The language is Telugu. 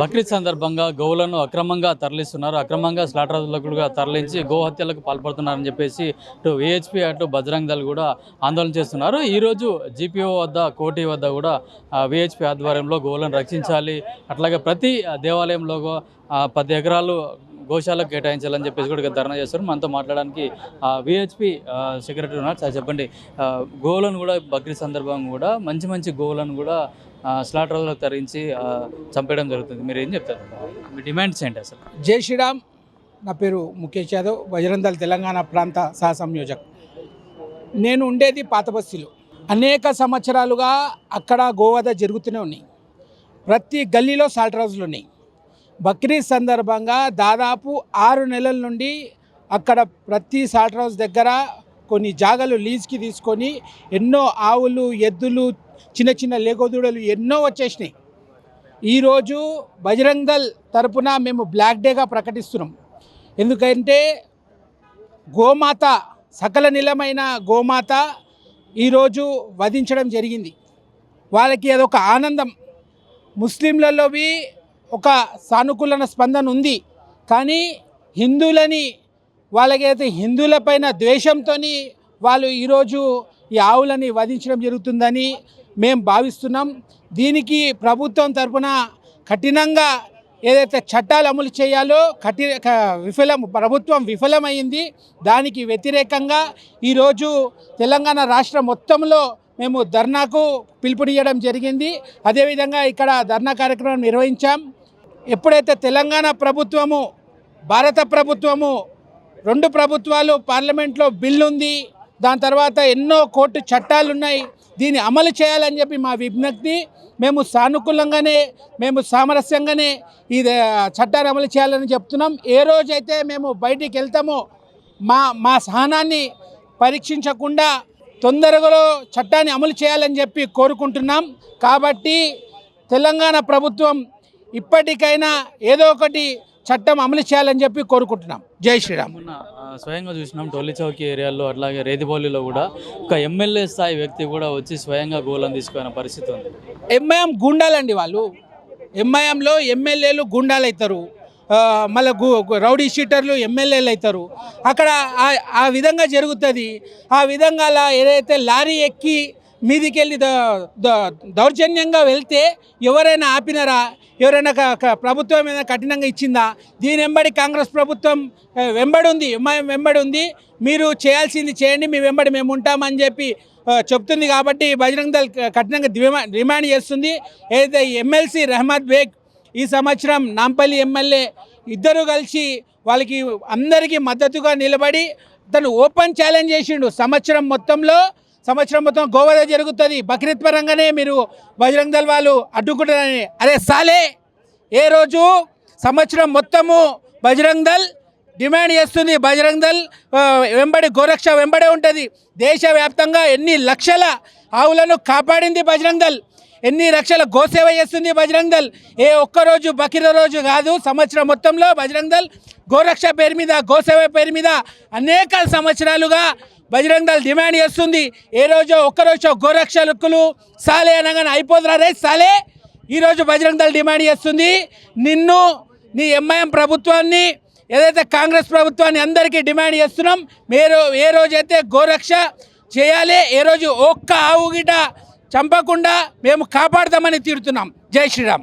బక్రీద్ సందర్భంగా గోవులను అక్రమంగా తరలిస్తున్నారు, అక్రమంగా స్లాటర్ హౌస్లకు తరలించి గోహత్యలకు పాల్పడుతున్నారని చెప్పేసి ఇటు విహెచ్పి అటు బజరంగ్ దళ్ కూడా ఆందోళన చేస్తున్నారు. ఈరోజు జీపీఓ వద్ద కోటి వద్ద కూడా విహెచ్పి ఆధ్వర్యంలో గోవులను రక్షించాలి, అట్లాగే ప్రతి దేవాలయంలో 10 ఎకరాలు గోశాలకు కేటాయించాలని చెప్పేసి కూడా ధర్నా చేస్తారు. మనతో మాట్లాడడానికి విహెచ్పి సెక్రటరీ ఉన్నారు. సార్ చెప్పండి, గోవులను కూడా బక్రీద్ సందర్భంగా కూడా మంచి గోవులను కూడా స్లాటర్ హౌస్లకు తరలించి చంపేయడం జరుగుతుంది. మీరు ఏం చెప్తారు? మీ డిమాండ్స్ ఏంటి అసలు? జై శ్రీరామ్. నా పేరు ముఖేష్ యాదవ్, బజరంగ్ దళ్ తెలంగాణ ప్రాంత సహ సంయోజక్. నేను ఉండేది పాతబస్తీలో. అనేక సంవత్సరాలుగా అక్కడ గోవధ జరుగుతూనే ఉన్నాయి. ప్రతి గల్లీలో స్లాటర్ హౌస్లు ఉన్నాయి. బక్రీద్ సందర్భంగా దాదాపు 6 నెలల నుండి అక్కడ ప్రతి స్లాటర్ హౌస్ దగ్గర కొన్ని జాగాలు లీజ్కి తీసుకొని ఎన్నో ఆవులు, ఎద్దులు, చిన్న లేగోదూడలు ఎన్నో వచ్చేసినాయి. ఈరోజు బజరంగ్ దళ్ తరపున మేము బ్లాక్ డేగా ప్రకటిస్తున్నాం. ఎందుకంటే గోమాత, సకల నిలమైన గోమాత ఈరోజు వధించడం జరిగింది. వాళ్ళకి అదొక ఆనందం. ముస్లింలలోవి ఒక సానుకూల స్పందన ఉంది, కానీ హిందువులని, వాళ్ళకైతే హిందువులపైన ద్వేషంతో వాళ్ళు ఈరోజు ఈ ఆవులని వధించడం జరుగుతుందని మేము భావిస్తున్నాం. దీనికి ప్రభుత్వం తరఫున కఠినంగా ఏదైతే చట్టాలు అమలు చేయాలో ప్రభుత్వం విఫలమైంది. దానికి వ్యతిరేకంగా ఈరోజు తెలంగాణ రాష్ట్రం మొత్తంలో మేము ధర్నాకు పిలుపునియడం జరిగింది. అదేవిధంగా ఇక్కడ ధర్నా కార్యక్రమం నిర్వహించాం. ఎప్పుడైతే తెలంగాణ ప్రభుత్వము, భారత ప్రభుత్వము, 2 ప్రభుత్వాలు పార్లమెంట్లో బిల్లు ఉంది, దాని తర్వాత ఎన్నో కోర్టు చట్టాలు ఉన్నాయి, దీన్ని అమలు చేయాలని చెప్పి మా విజ్ఞప్తి. మేము సానుకూలంగానే, మేము సామరస్యంగానే ఈ చట్టాన్ని అమలు చేయాలని చెప్తున్నాం. ఏ రోజైతే మేము బయటికి వెళ్తామో మా సహనాన్ని పరీక్షించకుండా తొందరగా చట్టాన్ని అమలు చేయాలని చెప్పి కోరుకుంటున్నాం. కాబట్టి తెలంగాణ ప్రభుత్వం ఇప్పటికైనా ఏదో ఒకటి చట్టం అమలు చేయాలని చెప్పి కోరుకుంటున్నాం. జై శ్రీరామ్. స్వయంగా చూసినాం టోలీ చౌకీ ఏరియాలో, అట్లాగే రేతిబౌలిలో కూడా ఒక ఎమ్మెల్యే స్థాయి వ్యక్తి కూడా వచ్చి స్వయంగా గోలను తీసుకునే పరిస్థితి ఉంది. ఎంఐఎం గుండాలండి వాళ్ళు. ఎంఐఎంలో ఎమ్మెల్యేలు గుండాలు అవుతారు, మళ్ళీ రౌడీ షీటర్లు ఎమ్మెల్యేలు అవుతారు. అక్కడ ఆ విధంగా జరుగుతుంది. ఆ విధంగా ఏదైతే లారీ ఎక్కి మీదికి వెళ్ళి దౌర్జన్యంగా వెళ్తే ఎవరైనా ఆపినారా? ఎవరైనా ప్రభుత్వం మీద కఠినంగా ఇచ్చిందా? దీని వెంబడి కాంగ్రెస్ ప్రభుత్వం వెంబడి ఉంది, ఎంఐఎం వెంబడి ఉంది. మీరు చేయాల్సింది చేయండి, మీ వెంబడి మేము ఉంటామని చెప్పి చెప్తుంది. కాబట్టి బజరంగ్ దళ్ కఠినంగా డిమాండ్ చేస్తుంది. ఏదైతే ఎమ్మెల్సీ రహమత్ బేగ్ ఈ సంవత్సరం నాంపల్లి ఎమ్మెల్యే ఇద్దరు కలిసి వాళ్ళకి అందరికీ మద్దతుగా నిలబడి తను ఓపెన్ ఛాలెంజ్ చేసిండు. సంవత్సరం మొత్తం గోవధ జరుగుతుంది, బక్రీద్ పరంగానే మీరు బజరంగ్ దళ్ వాళ్ళు అడ్డుకుంటారని. అరే సాలే, ఏ రోజు సంవత్సరం మొత్తము బజరంగ్ దళ్ డిమాండ్ చేస్తుంది. బజరంగ్ దళ్ వెంబడి గోరక్ష వెంబడే ఉంటుంది. దేశవ్యాప్తంగా ఎన్ని లక్షల ఆవులను కాపాడింది బజరంగ్ దళ్, ఎన్ని లక్షల గోసేవ చేస్తుంది బజరంగ్ దళ్. ఏ ఒక్కరోజు బక్రీద్ రోజు కాదు, సంవత్సరం మొత్తంలో బజరంగ్ దళ్ గోరక్ష పేరు మీద, గోసేవ పేరు మీద అనేక సంవత్సరాలుగా బజరంగ్ దళ్ డిమాండ్ చేస్తుంది. ఏ రోజు ఒక్కరోజు గోరక్షకులు సాలే అనగానే అయిపోతున్నా రే సాలే. ఈరోజు బజరంగ్ దళ్ డిమాండ్ చేస్తుంది, నిన్ను, నీ ఎంఐఎం ప్రభుత్వాన్ని, ఏదైతే కాంగ్రెస్ ప్రభుత్వాన్ని అందరికీ డిమాండ్ చేస్తున్నాం. మీరు ఏ రోజైతే గోరక్ష చేయాలి, ఏ రోజు ఒక్క ఆవు గిట చంపకుండా మేము కాపాడతామని తీరుతున్నాం. జై శ్రీరామ్.